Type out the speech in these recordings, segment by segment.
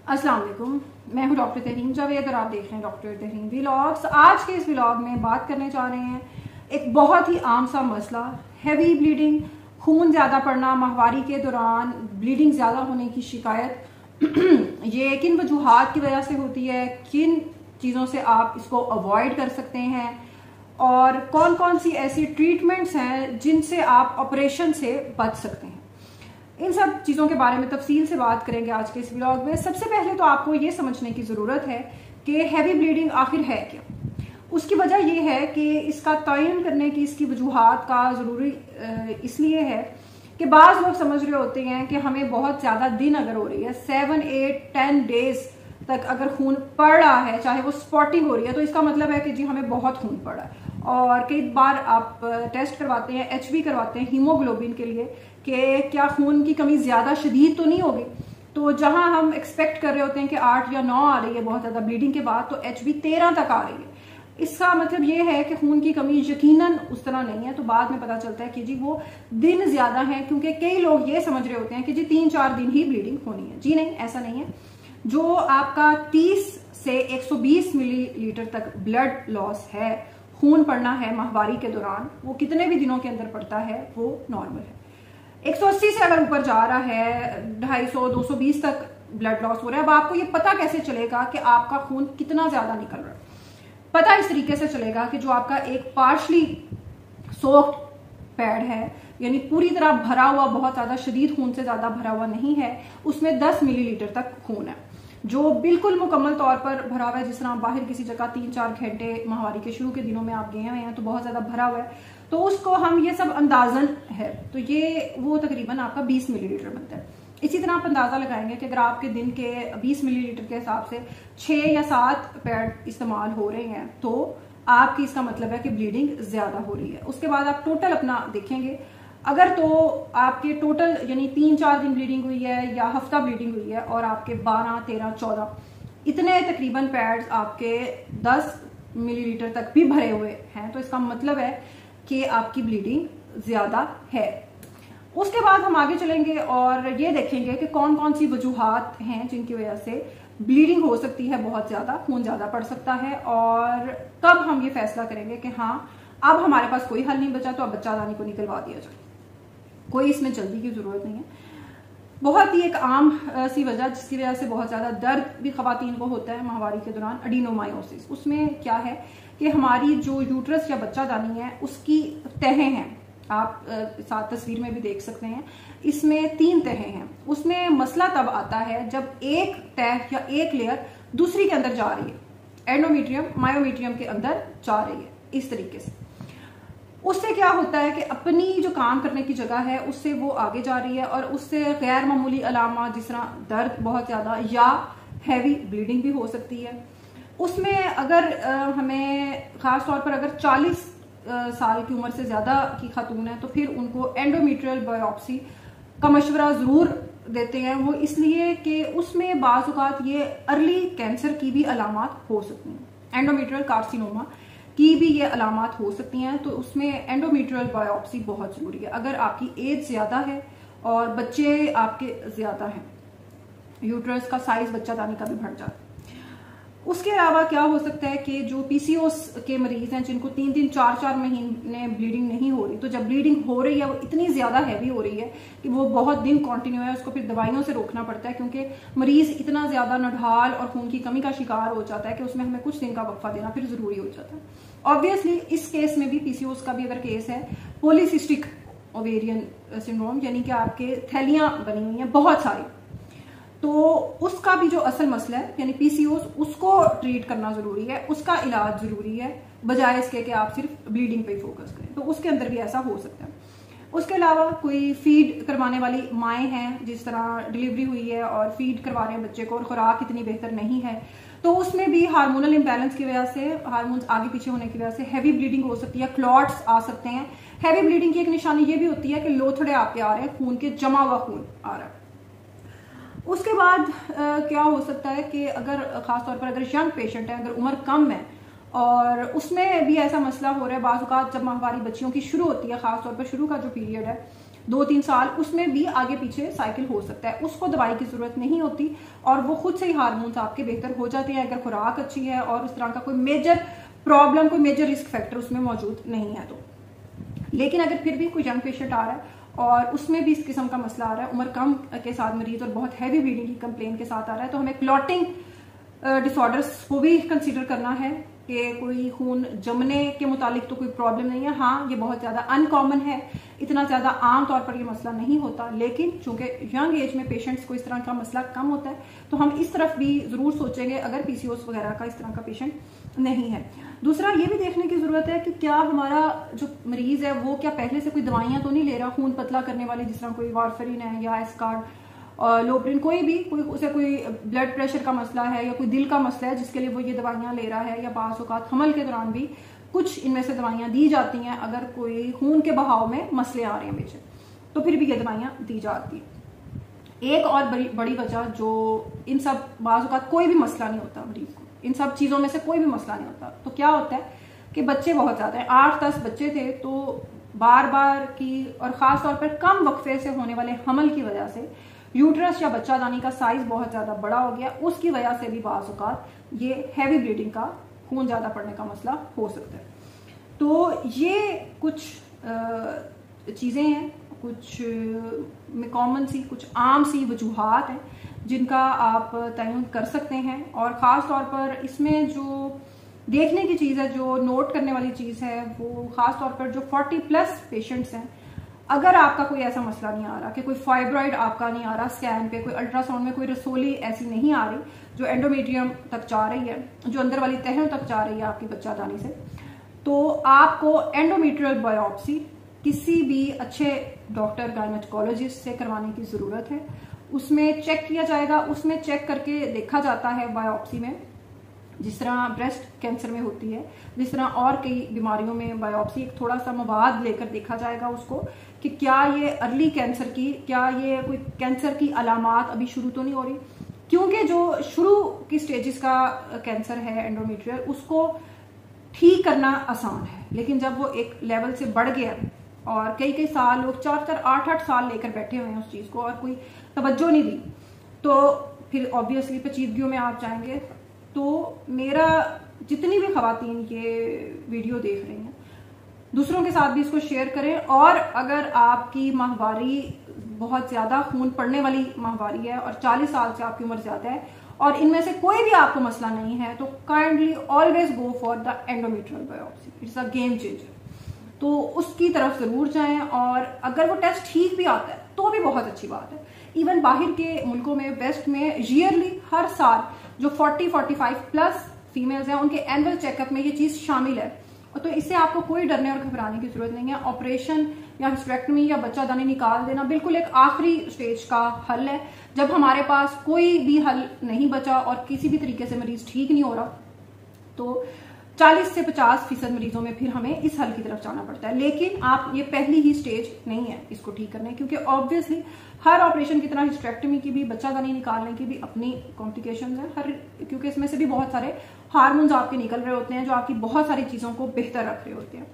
अस्सलाम वालेकुम, मैं हूं डॉक्टर तहरीन जावेद और आप देख रहे हैं डॉक्टर तहरीन व्लॉग्स। आज के इस व्लॉग में बात करने जा रहे हैं एक बहुत ही आम सा मसला, हैवी ब्लीडिंग, खून ज़्यादा पड़ना, माहवारी के दौरान ब्लीडिंग ज़्यादा होने की शिकायत। ये किन वजूहात की वजह से होती है, किन चीज़ों से आप इसको अवॉइड कर सकते हैं और कौन कौन सी ऐसी ट्रीटमेंट्स हैं जिनसे आप ऑपरेशन से बच सकते हैं। इन सब चीज़ों के बारे में तफसील से बात करेंगे आज के इस व्लॉग में। सबसे पहले तो आपको ये समझने की ज़रूरत है कि हैवी ब्लीडिंग आखिर है क्या। उसकी वजह यह है कि इसका तयन करने की इसकी वजूहात का ज़रूरी इसलिए है कि बाज़ लोग समझ रहे होते हैं कि हमें बहुत ज़्यादा दिन अगर हो रही है, 7, 8, 10 डेज तक अगर खून पड़ रहा है, चाहे वो स्पॉटिंग हो रही है, तो इसका मतलब है कि जी हमें बहुत खून पड़ा है। और कई बार आप टेस्ट करवाते हैं, HB करवाते हैं हीमोग्लोबिन के लिए कि क्या खून की कमी ज़्यादा शदीद तो नहीं होगी। तो जहां हम एक्सपेक्ट कर रहे होते हैं कि 8 या 9 आ रही है बहुत ज़्यादा ब्लीडिंग के बाद, तो HB 13 तक आ रही है। इसका मतलब ये है कि खून की कमी यकीनन उस तरह नहीं है। तो बाद में पता चलता है कि जी वो दिन ज़्यादा है, क्योंकि कई लोग ये समझ रहे होते हैं कि जी 3-4 दिन ही ब्लीडिंग होनी है। जी नहीं, ऐसा नहीं है। जो आपका 30 से 120 मिलीलीटर तक ब्लड लॉस है, खून पड़ना है माहवारी के दौरान, वो कितने भी दिनों के अंदर पड़ता है वो नॉर्मल है। 180 से अगर ऊपर जा रहा है, 250, 220 तक ब्लड लॉस हो रहा है, अब आपको ये पता कैसे चलेगा कि आपका खून कितना ज्यादा निकल रहा है। पता इस तरीके से चलेगा कि जो आपका एक पार्शली सोक्ड पैड है, यानी पूरी तरह भरा हुआ, बहुत ज्यादा शदीद खून से ज्यादा भरा हुआ नहीं है, उसमें 10 मिलीलीटर तक खून है। जो बिल्कुल मुकम्मल तौर पर भरा हुआ है, जिस तरह बाहर किसी जगह 3-4 घंटे माहवारी के शुरू के दिनों में आप गए हुए हैं तो बहुत ज्यादा भरा हुआ है, तो उसको हम ये सब अंदाजन है, तो ये वो तकरीबन आपका 20 मिलीलीटर बनता है। इसी तरह आप अंदाजा लगाएंगे कि अगर आपके दिन के 20 मिलीलीटर के हिसाब से 6 या 7 पैड इस्तेमाल हो रहे हैं, तो आपकी इसका मतलब है कि ब्लीडिंग ज्यादा हो रही है। उसके बाद आप टोटल अपना देखेंगे, अगर तो आपके टोटल यानी 3-4 दिन ब्लीडिंग हुई है या हफ्ता ब्लीडिंग हुई है और आपके 12, 13, 14 इतने तकरीबन पैड्स आपके 10 मिलीलीटर तक भी भरे हुए हैं, तो इसका मतलब है कि आपकी ब्लीडिंग ज्यादा है। उसके बाद हम आगे चलेंगे और ये देखेंगे कि कौन कौन सी वजूहात हैं जिनकी वजह से ब्लीडिंग हो सकती है, बहुत ज्यादा खून ज्यादा पड़ सकता है, और कब हम ये फैसला करेंगे कि हाँ अब हमारे पास कोई हल नहीं बचा तो अब बच्चादानी को निकलवा दिया जाए। कोई इसमें जल्दी की जरूरत नहीं है। बहुत ही एक आम सी वजह जिसकी वजह से बहुत ज्यादा दर्द भी खवातीन को होता है माहवारी के दौरान, एडिनोमायोसिस। उसमें क्या है कि हमारी जो यूट्रस या बच्चादानी है उसकी तहें हैं, आप साथ तस्वीर में भी देख सकते हैं, इसमें 3 तहें हैं। उसमें मसला तब आता है जब एक तह या एक लेयर दूसरी के अंदर जा रही है, एंडोमेट्रियम मायोमेट्रियम के अंदर जा रही है, इस तरीके से। उससे क्या होता है कि अपनी जो काम करने की जगह है उससे वो आगे जा रही है और उससे गैर मामूली अलामा जिस तरह दर्द बहुत ज्यादा या हैवी ब्लीडिंग भी हो सकती है। उसमें अगर हमें खास तौर पर अगर 40 साल की उम्र से ज्यादा की खातून है तो फिर उनको एंडोमेट्रियल बायोप्सी का मशवरा जरूर देते हैं। वो इसलिए कि उसमें बाज़ औक़ात ये अर्ली कैंसर की भी अलामात हो सकती हैं, एंडोमेट्रियल कार्सिनोमा की भी ये अलामात हो सकती हैं, तो उसमें एंडोमेट्रियल बायोप्सी बहुत जरूरी है। अगर आपकी एज ज्यादा है और बच्चे आपके ज्यादा हैं, यूट्रस का साइज बच्चादानी का भी बढ़ जाता है। उसके अलावा क्या हो सकता है कि जो PCOS के मरीज हैं जिनको 3-3, 4-4 महीने ब्लीडिंग नहीं हो रही, तो जब ब्लीडिंग हो रही है वो इतनी ज्यादा हैवी हो रही है कि वो बहुत दिन कंटिन्यू है, उसको फिर दवाइयों से रोकना पड़ता है, क्योंकि मरीज इतना ज्यादा नढाल और खून की कमी का शिकार हो जाता है कि उसमें हमें कुछ दिन का वक्फा देना फिर जरूरी हो जाता है। ऑब्वियसली इस केस में भी PCOS का भी अगर केस है, पॉलीसिस्टिक ओवेरियन सिंड्रोम, यानी कि आपके थैलियां बनी हुई हैं बहुत सारी, तो उसका भी जो असल मसला है यानी PCOS, उसको ट्रीट करना जरूरी है, उसका इलाज जरूरी है, बजाय इसके कि आप सिर्फ ब्लीडिंग पे फोकस करें। तो उसके अंदर भी ऐसा हो सकता है। उसके अलावा कोई फीड करवाने वाली माएँ हैं, जिस तरह डिलीवरी हुई है और फीड करवा रहे हैं बच्चे को और खुराक इतनी बेहतर नहीं है, तो उसमें भी हार्मोनल इम्बैलेंस की वजह से, हार्मोन्स आगे पीछे होने की वजह से हैवी ब्लीडिंग हो सकती है, क्लॉट्स आ सकते हैं। हैवी ब्लीडिंग की एक निशानी ये भी होती है कि लोथड़े आपके आ रहे हैं, खून के जमा हुआ खून आ रहा है। उसके बाद क्या हो सकता है कि अगर खासतौर पर अगर यंग पेशेंट है, अगर उम्र कम है और उसमें भी ऐसा मसला हो रहा है, बाज़ औक़ात जब माहवारी बच्चियों की शुरू होती है, खासतौर पर शुरू का जो पीरियड है, 2-3 साल, उसमें भी आगे पीछे साइकिल हो सकता है, उसको दवाई की जरूरत नहीं होती और वो खुद से ही हार्मोन्स आपके बेहतर हो जाते हैं अगर खुराक अच्छी है और उस तरह का कोई मेजर प्रॉब्लम, कोई मेजर रिस्क फैक्टर उसमें मौजूद नहीं है तो। लेकिन अगर फिर भी कोई यंग पेशेंट आ रहा है और उसमें भी इस किस्म का मसला आ रहा है, उम्र कम के साथ मरीज और बहुत हैवी ब्लीडिंग की कंप्लेन के साथ आ रहा है, तो हमें क्लॉटिंग डिसऑर्डर्स को भी कंसीडर करना है कि कोई खून जमने के मुतालिक तो कोई प्रॉब्लम नहीं है। हाँ, ये बहुत ज्यादा अनकॉमन है, इतना ज्यादा आम तौर पर ये मसला नहीं होता, लेकिन चूंकि यंग एज में पेशेंट्स को इस तरह का मसला कम होता है तो हम इस तरफ भी जरूर सोचेंगे अगर पीसीओएस वगैरह का इस तरह का पेशेंट नहीं है। दूसरा ये भी देखने की जरूरत है कि क्या हमारा जो मरीज है वो क्या पहले से कोई दवाइयां तो नहीं ले रहा खून पतला करने वाली, जिस तरह कोई वारफेरिन है या एस्कार्ड, लोप्रिन, कोई उसे कोई ब्लड प्रेशर का मसला है या कोई दिल का मसला है जिसके लिए वो ये दवाइयां ले रहा है, या बाज़ औक़ात हमल के दौरान भी कुछ इनमें से दवाइयां दी जाती हैं अगर कोई खून के बहाव में मसले आ रहे हैं बेशक, तो फिर भी ये दवाइयां दी जाती हैं। एक और बड़ी वजह जो इन सब बाज़ औक़ात कोई भी मसला नहीं होता मरीज को, इन सब चीजों में से कोई भी मसला नहीं होता, तो क्या होता है कि बच्चे बहुत ज्यादा है, 8-10 बच्चे थे तो बार बार की और खास तौर पर कम वक्फे से होने वाले हमल की वजह से यूट्रस या बच्चादानी का साइज बहुत ज्यादा बड़ा हो गया, उसकी वजह से भी बाज़ औक़ात ये हैवी ब्लीडिंग का, खून ज्यादा पड़ने का मसला हो सकता है। तो ये कुछ चीजें हैं, कुछ कॉमन सी, कुछ आम सी वजूहात हैं जिनका आप तयन कर सकते हैं। और ख़ास तौर पर इसमें जो देखने की चीज़ है, जो नोट करने वाली चीज़ है, वो ख़ास तौर पर जो 40+ पेशेंट्स हैं, अगर आपका कोई ऐसा मसला नहीं आ रहा कि कोई फाइब्रॉइड आपका नहीं आ रहा स्कैन पे, कोई अल्ट्रासाउंड में कोई रसोली ऐसी नहीं आ रही जो एंडोमेट्रियम तक जा रही है, जो अंदर वाली तहों तक जा रही है आपकी बच्चादानी से, तो आपको एंडोमेट्रियल बायोप्सी किसी भी अच्छे डॉक्टर गायनेकोलॉजिस्ट से करवाने की ज़रूरत है। उसमें चेक किया जाएगा, उसमें चेक करके देखा जाता है बायोप्सी में, जिस तरह ब्रेस्ट कैंसर में होती है, जिस तरह और कई बीमारियों में बायोप्सी एक थोड़ा सा मवाद लेकर देखा जाएगा उसको कि क्या ये अर्ली कैंसर की, क्या ये कोई कैंसर की अलामात अभी शुरू तो नहीं हो रही, क्योंकि जो शुरू की स्टेजेस का कैंसर है एंडोमेट्रियल, उसको ठीक करना आसान है, लेकिन जब वो एक लेवल से बढ़ गया और कई साल लोग 4-8 साल लेकर बैठे हुए हैं उस चीज को और कोई तवज्जो नहीं दी, तो फिर ऑब्वियसली पेचीदगियों में आप जाएंगे। तो मेरा जितनी भी खवातीन ये वीडियो देख रही हैं, दूसरों के साथ भी इसको शेयर करें, और अगर आपकी माहवारी बहुत ज्यादा खून पड़ने वाली माहवारी है और 40 साल से आपकी उम्र ज्यादा है और इनमें से कोई भी आपको मसला नहीं है, तो kindly always go for the endometrial biopsy, it's a game changer. तो उसकी तरफ जरूर जाएं, और अगर वो टेस्ट ठीक भी आता है तो भी बहुत अच्छी बात है। इवन बाहर के मुल्कों में, वेस्ट में, ईयरली हर साल जो 40-45+ फीमेल्स हैं उनके एनुअल चेकअप में ये चीज शामिल है, तो इससे आपको कोई डरने और घबराने की जरूरत नहीं है। ऑपरेशन या हिस्टेरेक्टमी या बच्चादानी निकाल देना बिल्कुल एक आखिरी स्टेज का हल है। जब हमारे पास कोई भी हल नहीं बचा और किसी भी तरीके से मरीज ठीक नहीं हो रहा, तो 40 से 50% मरीजों में फिर हमें इस हल की तरफ जाना पड़ता है। लेकिन आप ये पहली ही स्टेज नहीं है इसको ठीक करने, क्योंकि ऑब्वियसली हर ऑपरेशन की तरह हिस्टेरेक्टमी की भी, बच्चादानी निकालने की भी अपनी कॉम्प्लिकेशंस हैं, क्योंकि इसमें से भी बहुत सारे हार्मोन्स आपके निकल रहे होते हैं जो आपकी बहुत सारी चीजों को बेहतर रख रहे होते हैं।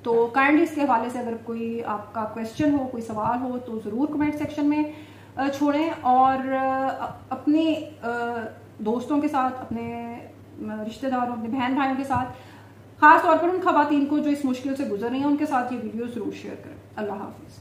तो काइंडली इसके हवाले से अगर कोई आपका क्वेश्चन हो, कोई सवाल हो, तो जरूर कमेंट सेक्शन में छोड़ें, और अपने दोस्तों के साथ, अपने रिश्तेदारों, अपने बहन भाइयों के साथ, खास तौर पर उन खवातीन को जो इस मुश्किल से गुजर रही हैं, उनके साथ ये वीडियो जरूर शेयर करें। अल्लाह हाफिज।